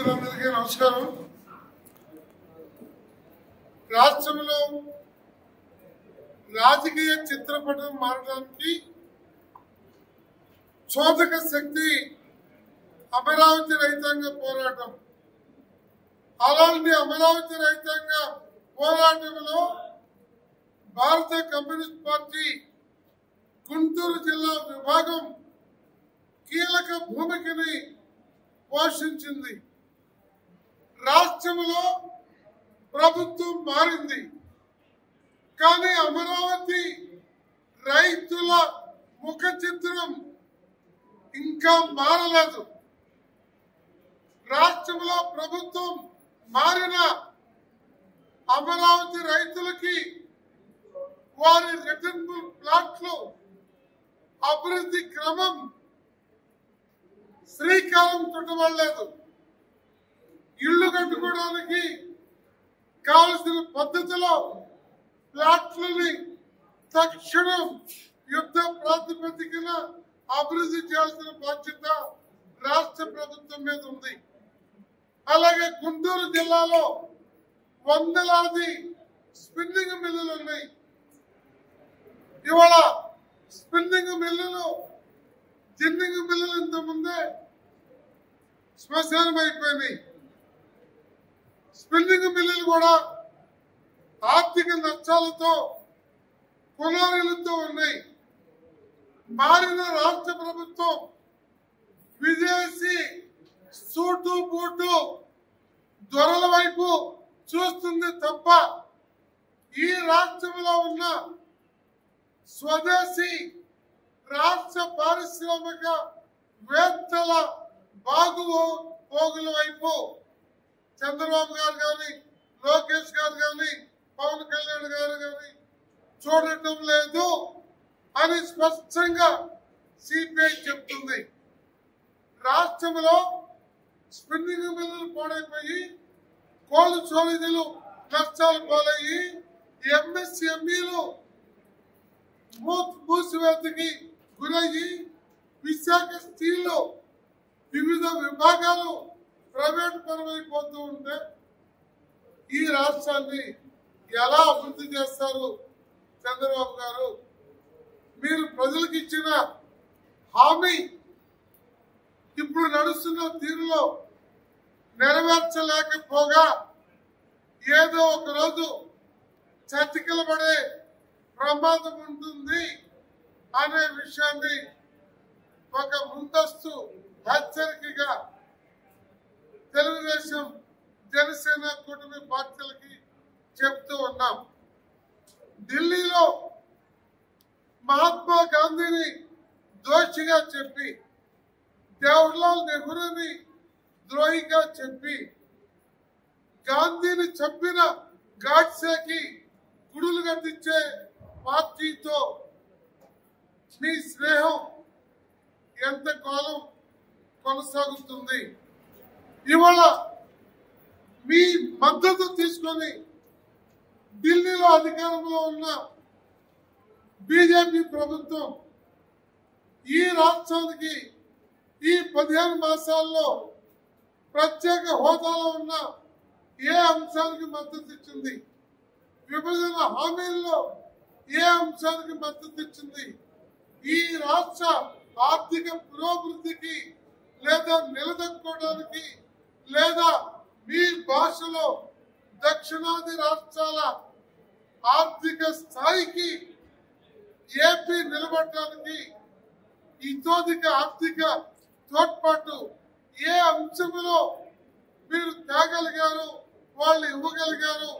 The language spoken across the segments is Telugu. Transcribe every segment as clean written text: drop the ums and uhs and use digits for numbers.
మిత్రులందరికీ నమస్కారం. రాష్ట్రంలో రాజకీయ చిత్రపటం మారడానికి చోదక శక్తి అమరావతి రైతాంగ పోరాటం. అలాంటి అమరావతి రైతాంగ పోరాటంలో భారత కమ్యూనిస్ట్ పార్టీ గుంటూరు జిల్లా విభాగం కీలక భూమికని పోషించింది. రాష్ట్రంలో ప్రభుత్వం మారింది, కానీ అమరావతి రైతుల ముఖ చిత్రం ఇంకా మారలేదు. రాష్ట్రంలో ప్రభుత్వం మారిన అమరావతి రైతులకి వారి రిటర్నబుల్ ప్లాట్లు అభివృద్ధి క్రమం శ్రీకారం చుట్టబడలేదు. ఇళ్లు కట్టుకోవడానికి కావలసిన పద్ధతిలో ప్లాట్లని తక్షణం యుద్ధ ప్రాతిపదికన అభివృద్ధి చేయాల్సిన బాధ్యత రాష్ట్ర ప్రభుత్వం మీద ఉంది. అలాగే గుంటూరు జిల్లాలో వందలాది స్పిన్నింగ్ మిల్లులు ఉన్నాయి. ఇవాళ స్పిన్నింగ్ మిల్లులు, జిన్నింగ్ మిల్లులు ఇంతకుముందే శ్మశానం అయిపోయినాయి. స్పిన్నింగ్ మిల్లులు కూడా ఆర్థిక నష్టాలతో పునాదులతో ఉన్నాయి. మారిన రాష్ట్ర ప్రభుత్వం విదేశీ సూటు బూటు దొరల వైపు చూస్తుంది తప్ప ఈ రాష్ట్రంలో ఉన్న స్వదేశీ రాష్ట్ర పారిశ్రామిక వేత్తల బాగుపోగుల వైపు చంద్రబాబు గారు కానీ, లోకేష్ గారు కానీ, పవన్ కళ్యాణ్ గారు కానీ చూడటం లేదు అని స్పష్టంగా సిపిఐ చెప్తుంది. రాష్ట్రంలో స్పిన్నింగ్ మిల్లులు పాడైపోయి, కోల్డ్ స్టోరేజీలు నష్టాలు పాలయ్యి, ఎంఎస్ఎంఈలు మూసివేతకి గురయ్యి, విశాఖ స్టీల్ వివిధ విభాగాలు ప్రైవేట్ పరమైపోతూ ఉంటే ఈ రాష్ట్రాన్ని ఎలా అభివృద్ధి చేస్తారు చంద్రబాబు గారు? మీరు ప్రజలకు ఇచ్చిన హామీ ఇప్పుడు నడుస్తున్న తీరులో నెరవేర్చలేకపోగా ఏదో ఒక రోజు చతికిల పడే ప్రమాదం ఉంటుంది అనే విషయాన్ని ఒక ముందస్తు హెచ్చరికగా తెలుగుదేశం, జనసేన కూటమి పార్టీలకి చెప్తూ ఉన్నాం. ఢిల్లీలో మహాత్మా గాంధీని దోషిగా చెప్పి, జవహర్లాల్ నెహ్రూని ద్రోహిగా చెప్పి, గాంధీని చంపిన గాడ్సేకి గుడులు కట్టించే పార్టీతో మీ స్నేహం ఎంతకాలం కొనసాగుతుంది? ఇవాళ మీ మద్దతు తీసుకొని ఢిల్లీలో అధికారంలో ఉన్న బీజేపీ ప్రభుత్వం ఈ రాష్ట్రానికి ఈ 15 మాసాల్లో ప్రత్యేక హోదాలో ఉన్న ఏ అంశానికి మద్దతు ఇచ్చింది? విభజన హామీల్లో ఏ అంశానికి మద్దతు ఇచ్చింది? ఈ రాష్ట్ర ఆర్థిక పురోభివృద్ధికి లేదా నిలదొక్కుకోవడానికి లేదా మీ భాషలో దక్షిణాది రాష్ట్రాల ఆర్థిక స్థాయికి ఏపీ నిలబడటానికి ఇతోధిక ఆర్థిక తోడ్పాటు ఏ అంశంలో మీరు తేగలిగారు, వాళ్ళు ఇవ్వగలిగారు?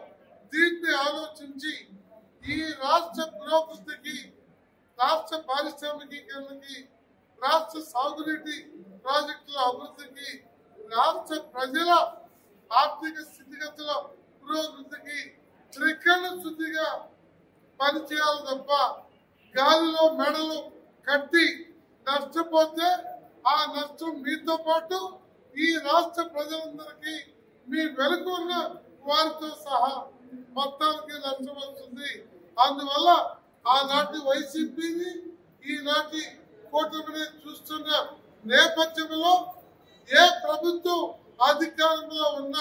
దీన్ని ఆలోచించి ఈ రాష్ట్ర పురోభివృద్ధికి, రాష్ట్ర పారిశ్రామికీకరణకి, రాష్ట్ర సాగునీటి ప్రాజెక్టుల అభివృద్ధికి, రాష్ట్ర ప్రజల ఆర్థిక స్థితిగతుల పురోభివృద్ధికి త్రికరణ శుద్ధిగా పనిచేయాలి తప్ప గాలిలో మెడలు కట్టి నష్టపోతే ఆ నష్టం మీతో పాటు ఈ రాష్ట్ర ప్రజలందరికీ, మీ వెనుకున్న వారితో సహా మొత్తానికి నష్టం వస్తుంది. అందువల్ల ఆనాటి వైసీపీని ఈనాటి కూటమిని చూస్తున్న నేపథ్యంలో ఏ ప్రభుత్వం అధికారంలో ఉన్న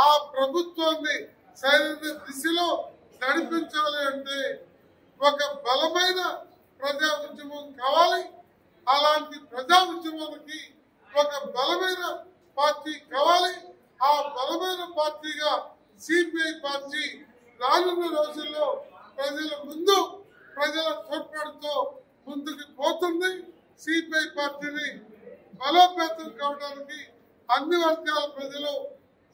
ఆ ప్రభుత్వాన్ని సరైన దిశలో నడిపించాలి అంటే ఒక బలమైన ప్రజా ఉద్యమం కావాలి. అలాంటి ప్రజా ఉద్యమానికి ఒక బలమైన పార్టీ కావాలి. ఆ బలమైన పార్టీగా సిపిఐ పార్టీ రానున్న రోజుల్లో ప్రజల ముందు ప్రజల తోడ్పాటుతో ముందుకు పోతుంది. సిపిఐ పార్టీని బలోపేతం కావడానికి అన్ని వర్గాల ప్రజలు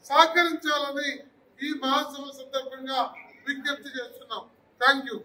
సహకరించాలని ఈ మహాసభ సందర్భంగా విజ్ఞప్తి చేస్తున్నాం. Thank you.